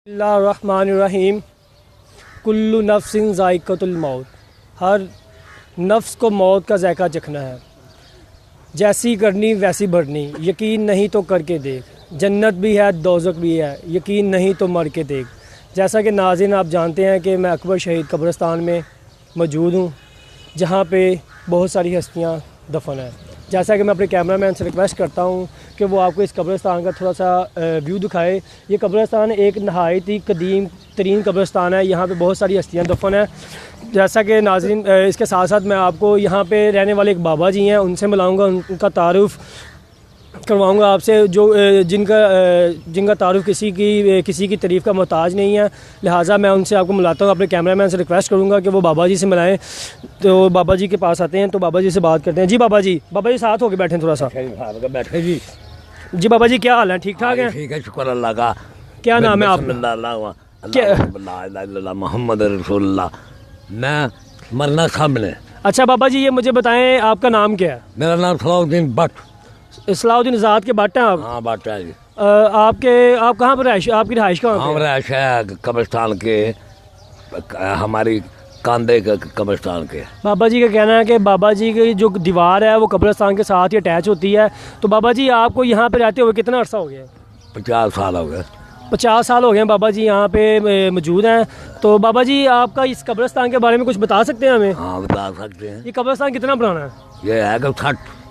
बिस्मिल्लाहिर्रहमानिर्रहीम। कुल्लु नफ्सिन ज़ाइक़तुल मौत। हर नफ्स को मौत का जायका चखना है। जैसी करनी वैसी भरनी। यकीन नहीं तो करके देख। जन्नत भी है दोज़ख भी है। यकीन नहीं तो मर के देख। जैसा कि नाज़रीन आप जानते हैं कि मैं अकबर शहीद कब्रिस्तान में मौजूद हूँ, जहाँ पे बहुत सारी हस्तियाँ दफन हैं। जैसा कि मैं अपने कैमरामैन से रिक्वेस्ट करता हूँ कि वो आपको इस कब्रिस्तान का थोड़ा सा व्यू दिखाए। ये कब्रिस्तान एक नहायत ही कदीम तरीन कब्रिस्तान है। यहाँ पे बहुत सारी हस्तियाँ दफन हैं। जैसा कि नाज़रीन इसके साथ साथ मैं आपको यहाँ पे रहने वाले एक बाबा जी हैं, उनसे मिलाऊँगा, उनका तारुफ़ करवाऊँगा आपसे, जो जिनका तारुफ़ किसी की तारीफ़ का मोहताज नहीं है। लिहाजा मैं उनसे आपको मिलाता हूँ। अपने कैमरामैन से रिक्वेस्ट करूँगा कि वो बाबा जी से मिलाएं। तो बाबा जी के पास आते हैं, तो बाबा जी से बात करते हैं। जी बाबा जी साथ होके बैठे थोड़ा सा। बैठे जी। जी बाबा जी क्या हाल है? ठीक ठाक है? ठीक है, शुक्र अल्लाह का। क्या नाम है आपका? मोहम्मद रसूलुल्लाह। मैं मरना सामने। अच्छा बाबा जी, ये मुझे बताएं आपका नाम क्या है? मेरा नाम सलाउद्दीन भट्ट। सलाउद्दीन आज़ाद के भट्ट हैं आप? हाँ भट्ट है जी। आप कहाँ पर रहाइश, आपकी रहाइश कहाँ हम पे है? रहाइश है कब्रिस्तान के, हमारी कांदे के कब्रिस्तान के। बाबा जी का कहना है कि बाबा जी की जो दीवार है वो कब्रिस्तान के साथ ही अटैच होती है। तो बाबा जी आपको यहाँ पे रहते हुए कितना अर्सा हो गया? 50 साल हो गए। 50 साल हो गए हैं बाबा जी यहाँ पे मौजूद हैं। तो बाबा जी आपका इस कब्रिस्तान के बारे में कुछ बता सकते हैं हमें? हाँ बता सकते हैं। ये कब्रिस्तान कितना पुराना है? ये है कि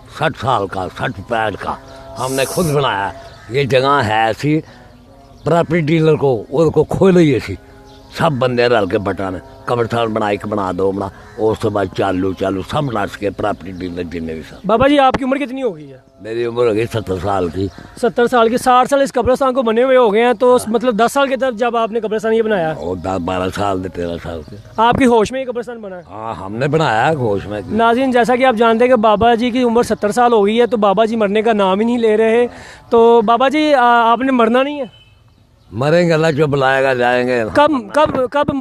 60 साल का, 60 का हमने खुद बनाया। ये जगह है ऐसी, प्रॉपर्टी डीलर को उनको खोल ही ऐसी सब बंदे रल के बटाने कब्रिस्तान बना दो बना, उस बाद चालू सब बना सके प्रॉपर्टी डीलर जिन्हें भी सब। बाबा जी आपकी उम्र कितनी हो गई है? मेरी उम्र हो गई 70 साल की। 70 साल की। 60 साल इस कब्रिस्तान को बने हुए हो गए हैं, तो मतलब 10 साल के तब जब आपने कब्रिस्तान ये बनाया? और 10-12 साल 13 साल के। आपकी होश में ये कब्रिस्तान बना है? हाँ हमने बनाया होश में। नाज़रीन जैसा कि आप जानते हैं कि बाबा जी की उम्र 70 साल हो गई है, तो बाबा जी मरने का नाम ही नहीं ले रहे। तो बाबा जी आपने मरना नहीं है? मरेंगे, अल्लाह जो बुलाएगा जाएंगे। कब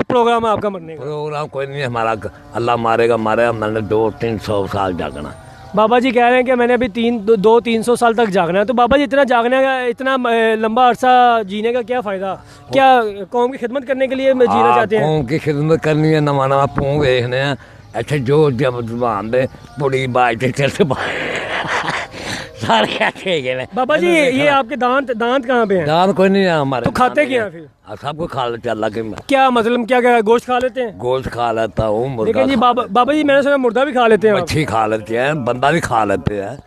प्रोग्राम है आपका मरने का? प्रोग्राम कोई नहीं है हमारा, अल्लाह मारेगा मैंने 200-300 साल जागना। बाबा जी कह रहे हैं कि मैंने अभी 200-300 साल तक जागना है। तो बाबा जी इतना जागने का, इतना लंबा अरसा जीने का क्या फ़ायदा? क्या कौम की खिदमत करने के लिए जीना चाहते हैं? कौम की खिदमत करनी है, नवा पूँ देखने हैं। अच्छा जो जब जुबान दे पुड़ी बाज सारे अच्छे गए। बाबा जी ये आपके दांत कहाँ पे हैं? दांत कोई नहीं है हमारे। तो खाते क्या हैं फिर? सबको खा लेते अल्लाह के। क्या मतलब क्या गोश्त खा लेते हैं? गोश्त खा लेता हूँ। लेकिन जी बाबा जी मैंने सुना मुर्दा भी खा लेते हैं। मच्छी खा लेते हैं, बंदा भी खा लेते हैं।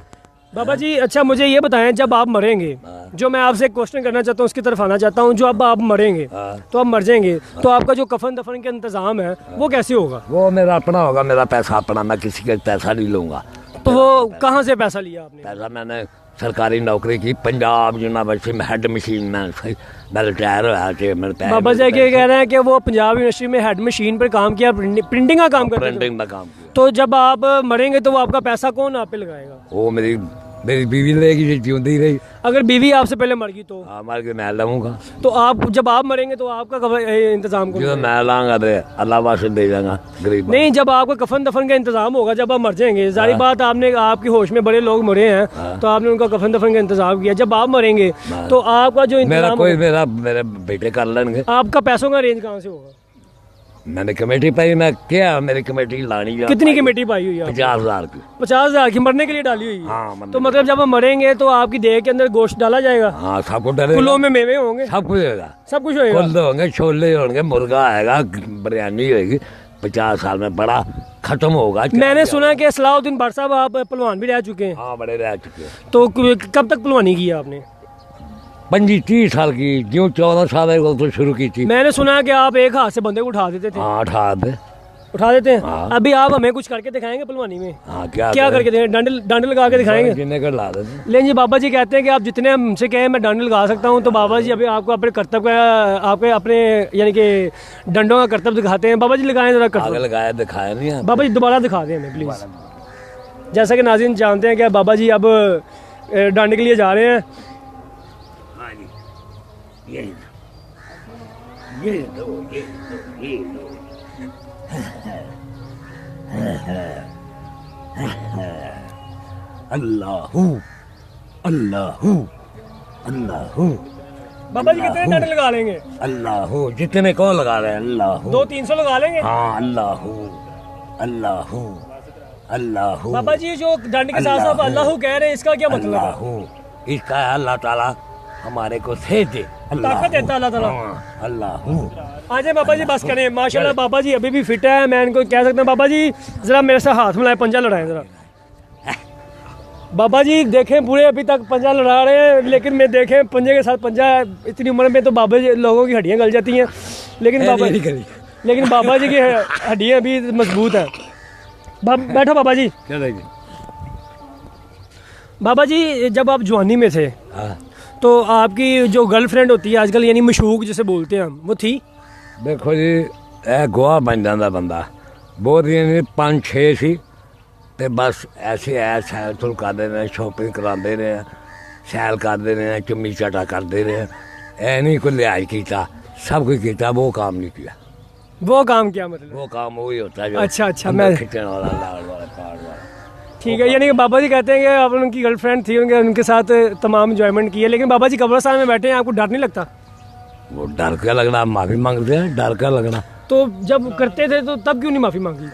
बाबा जी अच्छा मुझे ये बताएं, जब आप मरेंगे, जो मैं आपसे एक क्वेश्चन करना चाहता हूँ उसकी तरफ आना चाहता हूँ, जो अब आप मरेंगे तो आप मर जाएंगे, तो आपका जो कफन दफन का इंतजाम है वो कैसे होगा? वो मेरा अपना होगा, मेरा पैसा अपना, मैं किसी का पैसा नहीं लूंगा। तो वो कहाँ से पैसा लिया आपने? पैसा मैंने सरकारी नौकरी की, पंजाब यूनिवर्सिटी में हेड मशीन में मैं रिटायर होया। बाबा जी के कह रहे हैं कि वो पंजाब यूनिवर्सिटी में हेड मशीन पर काम किया, प्रिंटिंग का काम करते थे। प्रिंटिंग का काम किया। तो जब आप मरेंगे तो वो आपका पैसा कौन आप पे लगाएगा? वो मेरी बीवी लेगी, जीती रही। अगर बीवी आपसे पहले मर गई तो? मर के मैं लाऊंगा। तो आप जब आप मरेंगे तो आपका इंतजाम कौन? मैं लाऊंगा तो अल्लाह वास्ते दे जाऊंगा गरीब। नहीं, जब आपका कफन दफन का इंतजाम होगा, जब आप मर जाएंगे, जारी बात आपने आपकी होश में बड़े लोग मरे हैं, तो आपने उनका कफन दफन का इंतजाम किया। जब आप मरेंगे तो आपका जो मेरे बेटे कर लेंगे। आपका पैसों का अरेंज कहाँ से होगा? मैंने कमेटी पाई, मैं क्या मेरी कमेटी लानी है। कितनी कमेटी पाई हुई है? 50,000 की। 50,000 की मरने के लिए डाली हुई है? हाँ। तो मतलब जब हम मरेंगे तो आपकी देह के अंदर गोश्त डाला जाएगा? हाँ सब कुछ डालेगा। कुल्लों में मेवे होंगे? सब कुछ होगा। सब कुछ होगा? कुल्ले होंगे, छोले होंगे, मुर्गा आएगा, बिरयानी होगी। 50 साल में बड़ा खत्म होगा। मैंने सुना कि सलाउद्दीन भट्ट साहब आप पहलवान भी रह चुके हैं। हाँ बड़े रह चुके हैं। तो कब तक पहलवानी की आपने? 25-30 साल की, जो 14 साल है तो शुरू की थी। मैंने सुना है कि आप एक हाथ से बंदे को उठा देते थे। हाँ उठा देते हैं। हाँ। अभी आप हमें कुछ करके दिखाएंगे पहलवानी में? हाँ क्या करके दिखाएंगे? डंड लगा के दिखाएंगे? जिन्हें कर ला देते। लेकिन जी बाबा जी कहते हैं कि आप जितने हमसे कहें मैं डंड लगा सकता हूँ। तो बाबा जी अभी आपको अपने कर्तव्य का, आपके अपने यानी कि डंडों का कर्तव्य दिखाते हैं। बाबा जी लगाएं जरा कर्तव्य। लगाया दिखाया नहीं है। बाबा जी दोबारा दिखा दें हमें प्लीज। जैसा कि नाज़रीन जानते हैं कि बाबा जी अब डंड के लिए जा रहे हैं। अल्लाहू अल्लाहू अल्लाहू बाबा जी कितने डंडे लगा लेंगे? अल्लाह जितने को लगा रहे हैं, अल्लाह 200-300 लगा लेंगे? हाँ अल्लाह अल्लाह अल्लाह। बाबा जी जो डंडे के साथ साथ अल्लाह कह रहे हैं, इसका क्या मतलब है? अल्लाह, इसका है अल्लाह ताला हमारे को सेहत दे, ताकत देता अल्लाह ताला। अल्लाह। आज बाबा जी बस करें, माशाल्लाह बाबा जी अभी भी फिट है, मैं इनको कह सकता हूँ। बाबा जी जरा मेरे से हाथ मिलाए, पंजा लड़ाएं जरा। बाबा जी देखें पूरे अभी तक पंजा लड़ा रहे हैं, लेकिन मैं देखें पंजे के साथ पंजा, इतनी उम्र में तो बाबा जी लोगों की हड्डियां गल जाती हैं, लेकिन बाबा जी की हड्डियां भी मजबूत हैं। बैठो बाबा जी। बाबा जी जब आप जवानी में थे तो आपकी जो गर्लफ्रेंड होती है आजकल, यानी मशूक जिसे बोलते हैं हम, वो थी? देखो जी ए गोहा बन जाता बंदा, बहुत ही 5-6 सी, ते बस ऐसे सैल सुल करते रहे, शॉपिंग कराते रहे, सैल करते रहे, चुम्मी चाटा करते रहे, ऐ नहीं कोई लिहाज किया, सब कुछ किया, वो काम नहीं किया। वो काम क्या मतलब? वो काम वही होता है जो अच्छा मैं खींचने वाला, लाड़ वाला, पाड़ वाला। ठीक है, यानी कि बाबा जी कहते हैं कि आप उनकी गर्लफ्रेंड थी, उनके साथ तमाम एंजॉयमेंट की है, लेकिन बाबा जी कब्रिस्तान में बैठे हैं, आपको डर नहीं लगता? वो डर क्या लगना, माफी मांगते हैं, डर क्या लगना। तो जब करते थे तो तब क्यों नहीं माफी मांगी?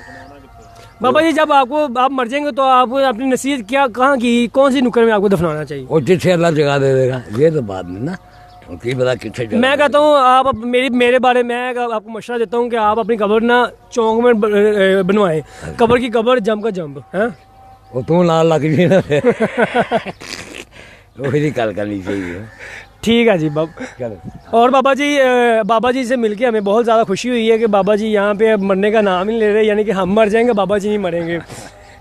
बाबा जी जब आप मर जाएंगे तो आप अपनी नसीहत क्या कहाँ की, कौन सी नुक्कड़ में आपको दफनाना चाहिए? वो जिसे अल्लाह जगह दे देगा, ये तो बात नहीं ना, उनकी पता कितने। मैं कहता हूँ आप मेरे बारे में आपको मशवरा देता हूँ कि आप अपनी कब्र ना चौक में बनवाएं, कब्र की कब्र, जम का जम है। वो तू नाल लग जी ना वही गल करनी चाहिए। ठीक है जी और बाबा जी से मिलके हमें बहुत ज़्यादा खुशी हुई है कि बाबा जी यहाँ पे अब मरने का नाम ही नहीं ले रहे, यानी कि हम मर जाएंगे, बाबा जी नहीं मरेंगे।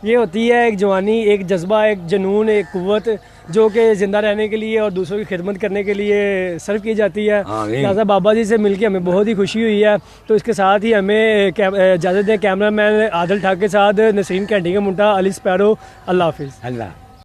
ये होती है एक जवानी, एक जज्बा, एक जुनून, एक कुव्वत जो कि ज़िंदा रहने के लिए और दूसरों की खिदमत करने के लिए सर्व की जाती है। लिहाजा बाबा जी से मिलके हमें बहुत ही खुशी हुई है। तो इसके साथ ही हमें इजाज़त दें, कैमरा मैन आदिल ठाक के साथ नसीम कैंडी का मुंडा अली स्पैरो। अल्लाह हाफिज़। अल्लाह।